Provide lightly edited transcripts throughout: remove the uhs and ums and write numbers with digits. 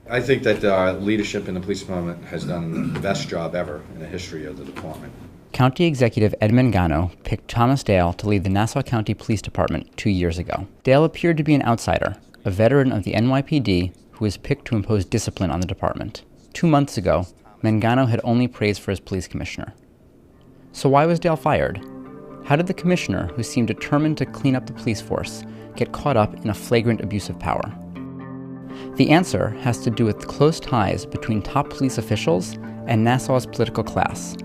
I think that leadership in the police department has done the best job ever in the history of the department. County Executive Ed Mangano picked Thomas Dale to lead the Nassau County Police Department 2 years ago. Dale appeared to be an outsider, a veteran of the NYPD who was picked to impose discipline on the department. 2 months ago, Mangano had only praise for his police commissioner. So why was Dale fired? How did the commissioner, who seemed determined to clean up the police force, get caught up in a flagrant abuse of power? The answer has to do with close ties between top police officials and Nassau's political class.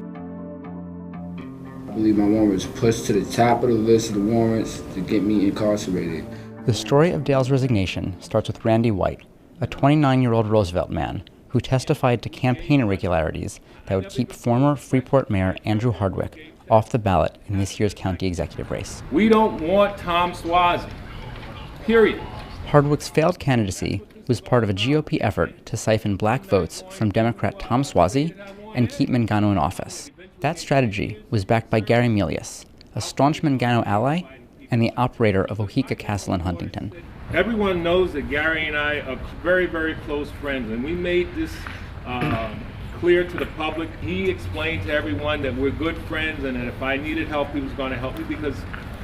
I believe my warrant was pushed to the top of the list of the warrants to get me incarcerated. The story of Dale's resignation starts with Randy White, a 29-year-old Roosevelt man who testified to campaign irregularities that would keep former Freeport Mayor Andrew Hardwick off the ballot in this year's county executive race. We don't want Tom Suozzi, period. Hardwick's failed candidacy was part of a GOP effort to siphon black votes from Democrat Tom Suozzi and keep Mangano in office. That strategy was backed by Gary Milius, a staunch Mangano ally and the operator of Oheka Castle in Huntington. Everyone knows that Gary and I are very, very close friends, and we made this clear to the public. He explained to everyone that we're good friends and that if I needed help, he was going to help me because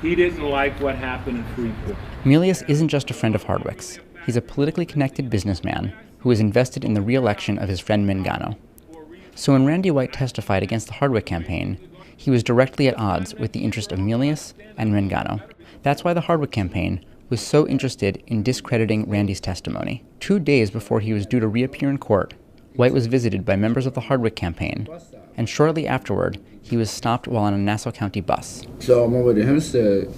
he didn't like what happened in Freeport. Milius isn't just a friend of Hardwick's. He's a politically connected businessman who is invested in the re-election of his friend Mangano. So when Randy White testified against the Hardwick campaign, he was directly at odds with the interest of Milius and Mangano. That's why the Hardwick campaign was so interested in discrediting Randy's testimony. 2 days before he was due to reappear in court, White was visited by members of the Hardwick campaign, and shortly afterward, he was stopped while on a Nassau County bus. So I'm over to Hempstead.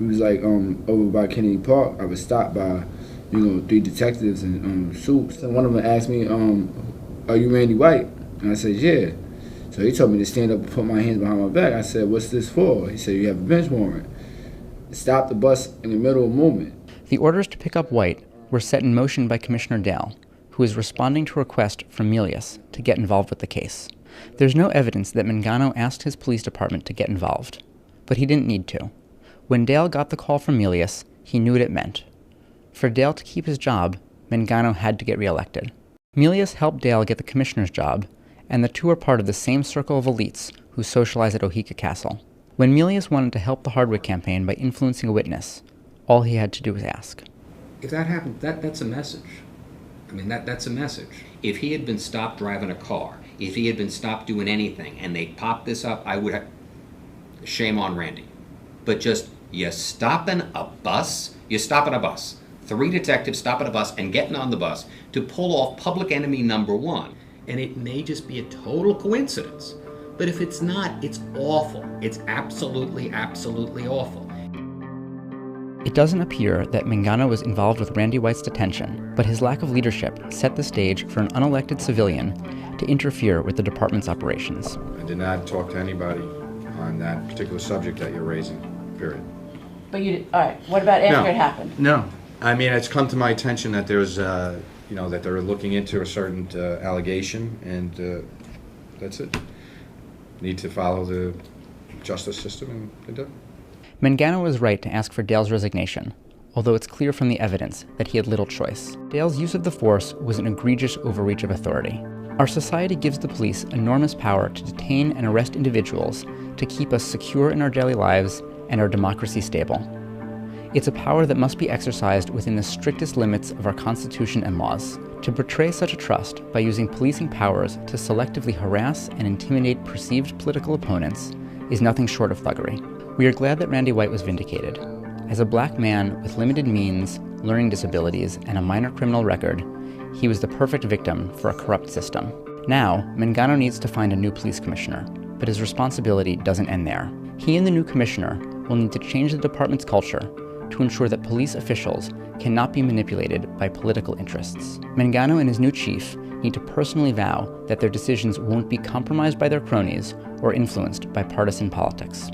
We was like over by Kennedy Park. I was stopped by, 3 detectives in suits. And one of them asked me, "Are you Randy White?" And I said, "Yeah." So he told me to stand up and put my hands behind my back. I said, "What's this for?" He said, "You have a bench warrant." Stopped the bus in the middle of a movement. The orders to pick up White were set in motion by Commissioner Dale, who was responding to a request from Milius to get involved with the case. There's no evidence that Mangano asked his police department to get involved, but he didn't need to. When Dale got the call from Milius, he knew what it meant. For Dale to keep his job, Mangano had to get reelected. Milius helped Dale get the commissioner's job, and the two are part of the same circle of elites who socialize at Oheka Castle. When Milius wanted to help the Hardwick campaign by influencing a witness, all he had to do was ask. If that happened, that's a message. I mean, that's a message. If he had been stopped driving a car, if he had been stopped doing anything, and they popped this up, I would have... Shame on Randy. But just, you stopping a bus? 3 detectives stopping a bus and getting on the bus to pull off public enemy number 1. And it may just be a total coincidence. But if it's not, it's awful. It's absolutely, absolutely awful. It doesn't appear that Mangano was involved with Randy White's detention, but his lack of leadership set the stage for an unelected civilian to interfere with the department's operations. I did not talk to anybody on that particular subject that you're raising, period. But you did, all right, what about after it happened? No. I mean, it's come to my attention that there's, that they're looking into a certain allegation, and that's it. Need to follow the justice system, and they're done. Mangano was right to ask for Dale's resignation, although it's clear from the evidence that he had little choice. Dale's use of the force was an egregious overreach of authority. Our society gives the police enormous power to detain and arrest individuals to keep us secure in our daily lives and our democracy stable. It's a power that must be exercised within the strictest limits of our Constitution and laws. To portray such a trust by using policing powers to selectively harass and intimidate perceived political opponents is nothing short of thuggery. We are glad that Randy White was vindicated. As a black man with limited means, learning disabilities, and a minor criminal record, he was the perfect victim for a corrupt system. Now, Mangano needs to find a new police commissioner, but his responsibility doesn't end there. He and the new commissioner will need to change the department's culture to ensure that police officials cannot be manipulated by political interests. Mangano and his new chief need to personally vow that their decisions won't be compromised by their cronies or influenced by partisan politics.